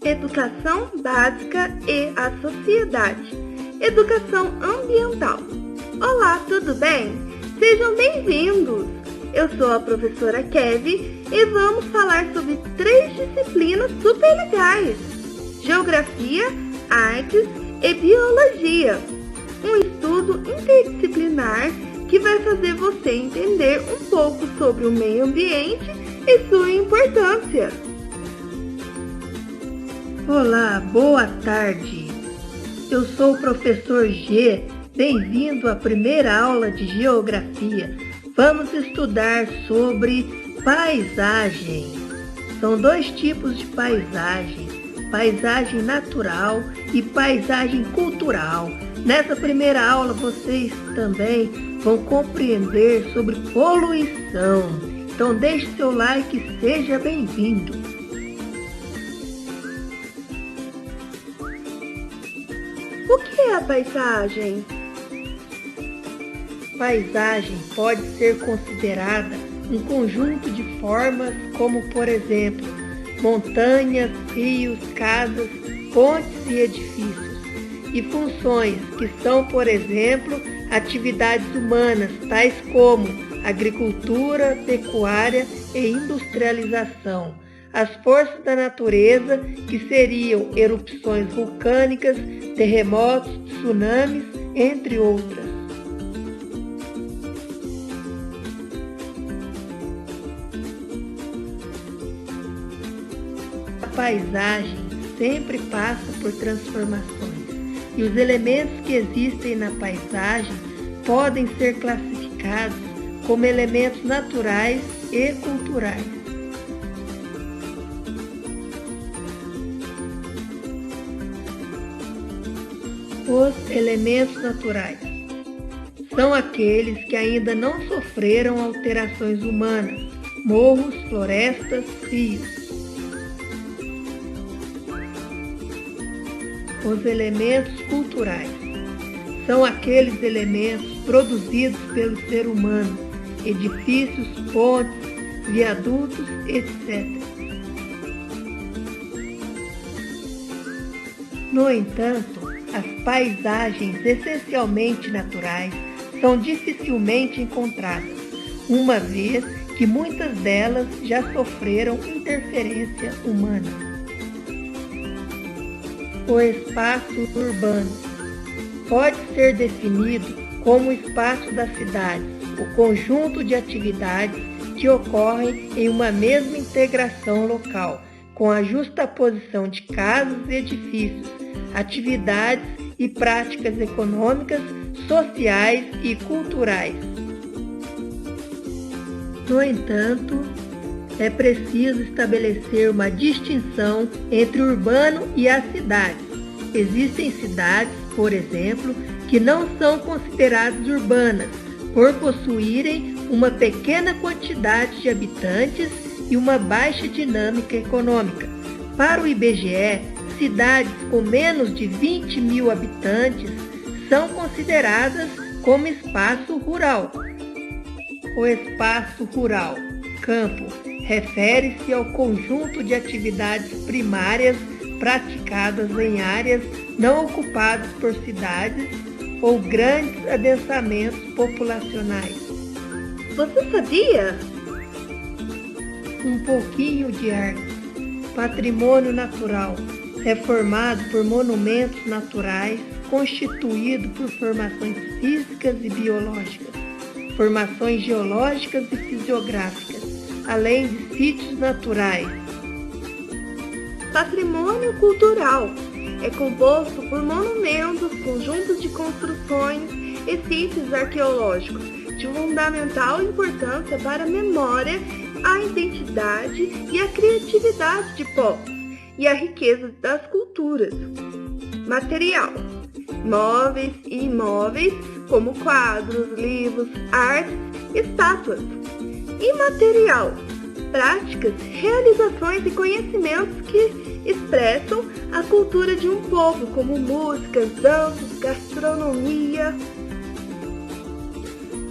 Educação básica e a sociedade. Educação ambiental. Olá, tudo bem? Sejam bem-vindos! Eu sou a professora Kevin e vamos falar sobre 3 disciplinas super legais: Geografia, Artes e Biologia. Um estudo interdisciplinar que vai fazer você entender um pouco sobre o meio ambiente e sua importância. Olá, boa tarde. Eu sou o professor G. Bem-vindo à primeira aula de Geografia. Vamos estudar sobre paisagem. São 2 tipos de paisagem: paisagem natural e paisagem cultural. Nessa primeira aula, vocês também vão compreender sobre poluição. Então, deixe seu like e seja bem-vindo. O que é a paisagem? Paisagem pode ser considerada um conjunto de formas como, por exemplo, montanhas, rios, casas, pontes e edifícios, e funções que são, por exemplo, atividades humanas, tais como agricultura, pecuária e industrialização. As forças da natureza, que seriam erupções vulcânicas, terremotos, tsunamis, entre outras. A paisagem sempre passa por transformações, e os elementos que existem na paisagem podem ser classificados como elementos naturais e culturais. Os elementos naturais são aqueles que ainda não sofreram alterações humanas: morros, florestas, rios. Os elementos culturais são aqueles elementos produzidos pelo ser humano: edifícios, pontes, viadutos, etc. No entanto, as paisagens essencialmente naturais são dificilmente encontradas, uma vez que muitas delas já sofreram interferência humana. O espaço urbano pode ser definido como o espaço da cidade, o conjunto de atividades que ocorrem em uma mesma integração local, com a justaposição de casas e edifícios, atividades e práticas econômicas, sociais e culturais. No entanto, é preciso estabelecer uma distinção entre o urbano e as cidades. Existem cidades, por exemplo, que não são consideradas urbanas, por possuírem uma pequena quantidade de habitantes e uma baixa dinâmica econômica. Para o IBGE, cidades com menos de 20 mil habitantes são consideradas como espaço rural. O espaço rural, campo, refere-se ao conjunto de atividades primárias praticadas em áreas não ocupadas por cidades ou grandes adensamentos populacionais. Você sabia? Um pouquinho de arte. Patrimônio natural é formado por monumentos naturais, constituído por formações físicas e biológicas, formações geológicas e fisiográficas, além de sítios naturais. Patrimônio cultural é composto por monumentos, conjuntos de construções e sítios arqueológicos de fundamental importância para a memória, a identidade e a criatividade de povos e a riqueza das culturas. Material: móveis e imóveis, como quadros, livros, artes, estátuas. Imaterial: práticas, realizações e conhecimentos que expressam a cultura de um povo, como músicas, danças, gastronomia.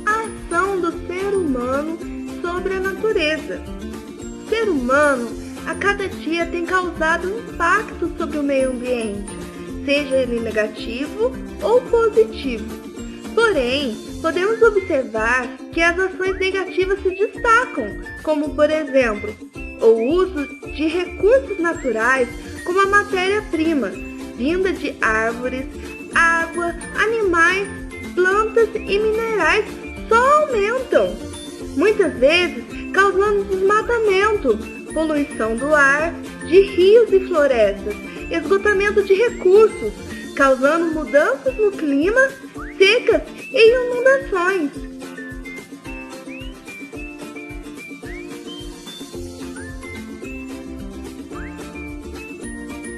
A ação do ser humano sobre a natureza. O ser humano a cada dia tem causado um impacto sobre o meio ambiente, seja ele negativo ou positivo. Porém, podemos observar que as ações negativas se destacam, como por exemplo, o uso de recursos naturais como a matéria-prima, vinda de árvores, água, animais, plantas e minerais só aumentam, muitas vezes causando desmatamento, poluição do ar, de rios e florestas, esgotamento de recursos, causando mudanças no clima, secas e inundações.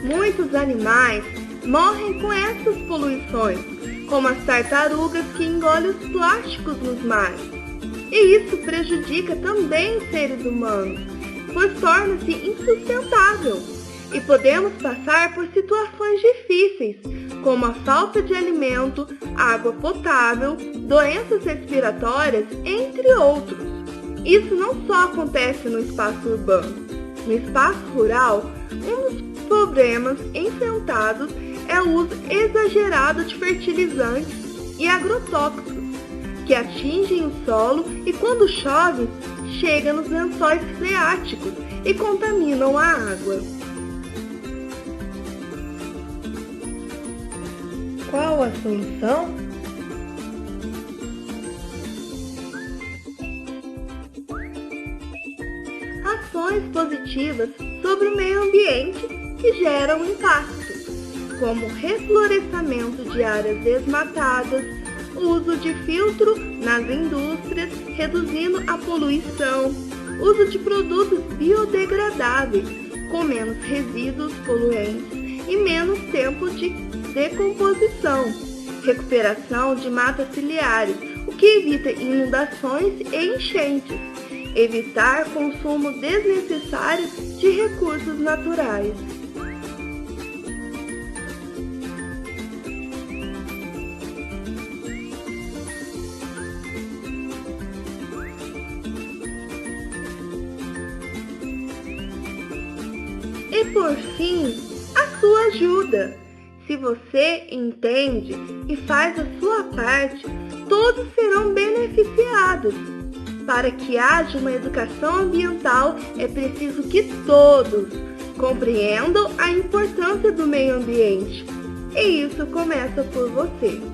Muitos animais morrem com essas poluições, como as tartarugas que engolem os plásticos nos mares. E isso prejudica também os seres humanos, pois torna-se insustentável e podemos passar por situações difíceis, como a falta de alimento, água potável, doenças respiratórias, entre outros. Isso não só acontece no espaço urbano. No espaço rural, um dos problemas enfrentados é o uso exagerado de fertilizantes e agrotóxicos, que atingem o solo e, quando chove, chegam nos lençóis freáticos e contaminam a água. Qual a solução? Ações positivas sobre o meio ambiente que geram impacto, como reflorestamento de áreas desmatadas, uso de filtro nas indústrias, reduzindo a poluição, uso de produtos biodegradáveis, com menos resíduos poluentes e menos tempo de decomposição, recuperação de matas ciliares, o que evita inundações e enchentes, evitar consumo desnecessário de recursos naturais. E por fim, a sua ajuda. Se você entende e faz a sua parte, todos serão beneficiados. Para que haja uma educação ambiental, é preciso que todos compreendam a importância do meio ambiente. E isso começa por você.